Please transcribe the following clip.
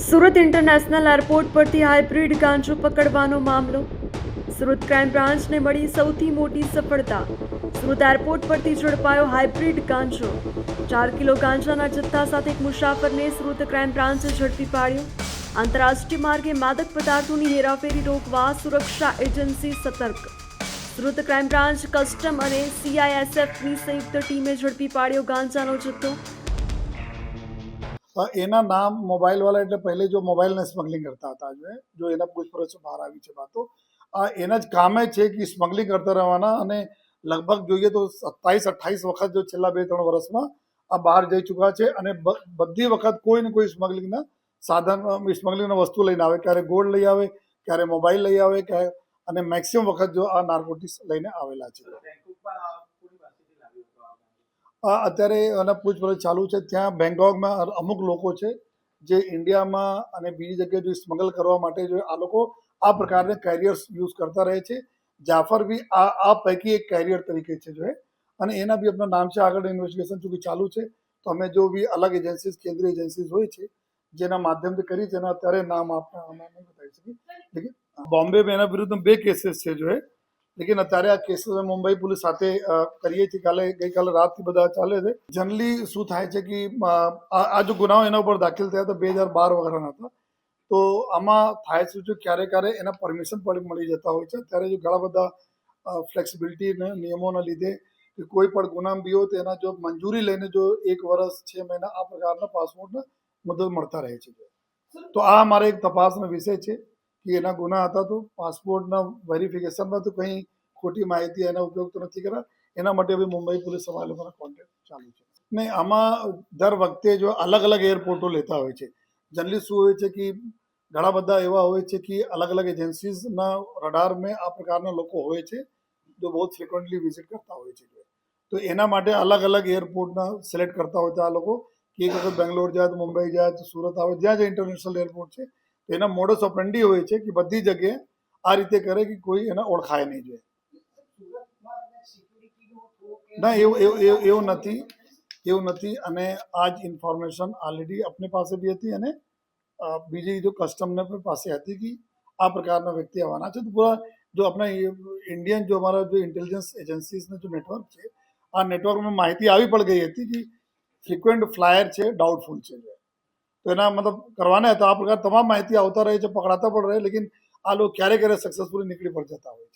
Surat international airport પરથી hybrid ગાંજો પકડવાનો મામલો. Surat crime બ્રાન્ચને મળી સૌથી મોટી સફળતા. સુરત એરપોર્ટ પરથી ઝડપાયો હાઇબ્રિડ ગાંજો. 4 કિલો ગાંજાના જથ્થા સાથે એક મુસાફરને સુરત ક્રાઇમ બ્રાન્ચે ઝડપી પાડ્યો. આંતરરાષ્ટ્રીય માર્ગે માદક પદાર્થોની હેરાફેરી રોકવા સુરક્ષા એજન્સી સતર્ક. સુરત ક્રાઇમ બ્રાન્ચ, કસ્ટમ અને CISFની સંયુક્ત ટીમે ઝડપી પાડ્યો ગાંજાનો જથ્થો. એના નામ મોબાઈલ વાળા એટલે પહેલે જો મોબાઈલને સ્મગલિંગ કરતા હતા જો એના પૂછપરછ બહાર આવી છે વાતો એના જ કામે છે કે સ્મગલિંગ કરતા રહેવાના અને લગભગ જોઈએ તો 27-28 વખત જો છેલ્લા 2-3 વર્ષમાં આ બહાર જઈ ચૂક્યા છે અને બધી વખત કોઈ ને કોઈ સ્મગલિંગના સાધન સ્મગલિંગના વસ્તુ લઈને આવે, ક્યારે ગોલ્ડ લઈ આવે, ક્યારે મોબાઈલ લઈ આવે, ક્યારે અને મેક્સિમમ વખત જો આ નાર્કોટિક્સ લઈને આવેલા છે. અત્યારે એના પૂછપરછ ચાલુ છે. ત્યાં બેંગકોકમાં અમુક લોકો છે જે ઇન્ડિયામાં અને બીજી જગ્યાએ જો સ્મગલ કરવા માટે જો આ લોકો આ પ્રકારના કેરિયર્સ યુઝ કરતા રહે છે. જાફર બી આ પૈકી એક કેરિયર તરીકે છે જો અને એના બી આપણા નામ છે. આગળ ઇન્વેસ્ટિગેશન ચૂંકી ચાલુ છે તો અમે જો બી અલગ એજન્સીસ, કેન્દ્રીય એજન્સીસ હોય છે જેના માધ્યમથી કરી છે એના અત્યારે નામ આપણે નહીં બતાવી શકીએ. લેકિન બોમ્બેમાં એના વિરુદ્ધ 2 કેસીસ છે જો લેકિન અત્યારે આ કેસીસ મુંબઈ પોલીસ સાથે કરીએ છીએ. ગઈકાલે રાતથી બધા ચાલે છે. જનરલી શું થાય છે કે આ જો ગુનાઓ એના ઉપર દાખલ થયા હતા 2012 વગેરેના હતા તો આમાં થાય શું છે ક્યારે એના પરમિશન પણ મળી જતા હોય છે. અત્યારે જો ઘણા બધા ફ્લેક્સિબિલિટી નિયમોના લીધે કે કોઈ પણ ગુનામ બી હોય તો એના જો મંજૂરી લઈને જો 1 વર્ષ 6 મહિના આ પ્રકારના પાસપોર્ટના મદદ મળતા રહે છે. તો આ અમારે એક તપાસનો વિષય છે કે એના ગુના હતા તો પાસપોર્ટના વેરિફિકેશનમાં તો કંઈ ખોટી માહિતી એના ઉપયોગ તો નથી કર્યા. એના માટે હવે મુંબઈ પોલીસ સવાલે મારા કોન્ટેક્ટ ચાલુ છે. નહીં, આમાં દર વખતે જો અલગ અલગ એરપોર્ટો લેતા હોય છે. જનરલી શું હોય છે કે ઘણા બધા એવા હોય છે કે અલગ અલગ એજન્સીઝના રડારમાં આ પ્રકારના લોકો હોય છે જો બહુ ફ્રિકવન્ટલી વિઝિટ કરતા હોય છે. તો એના માટે અલગ અલગ એરપોર્ટના સિલેક્ટ કરતા હોય છે આ લોકો કે એક વખત બેંગ્લોર જાય તો મુંબઈ જાય તો સુરત આવે, જ્યાં જ્યાં ઇન્ટરનેશનલ એરપોર્ટ છે એના મોડસ ઓપરેન્ડી હોય છે કે બધી જગ્યાએ આ રીતે કરે કે કોઈ એને ઓળખાય નહીં જોઈએ. ના, એવું નથી અને આ જ ઇન્ફોર્મેશન ઓલરેડી આપણી પાસે બી હતી અને બીજી જો કસ્ટમને પણ પાસે હતી કે આ પ્રકારના વ્યક્તિ આવવાના છે. તો પૂરા જો આપણા ઇન્ડિયન જો અમારા જો ઇન્ટેલિજન્સ એજન્સીસનું જો નેટવર્ક છે આ નેટવર્કમાં માહિતી આવી પણ ગઈ હતી કે ફ્રિક્વન્ટ ફ્લાયર છે, ડાઉટફુલ છે. તો એના મતલબ કરવાના હતા આ પ્રકાર તમામ માહિતી આવતા રહે છે, પકડાતા પણ રહે, લેકિન આ લોકો ક્યારે સક્સેસફુલી નીકળી પણ જતા હોય છે.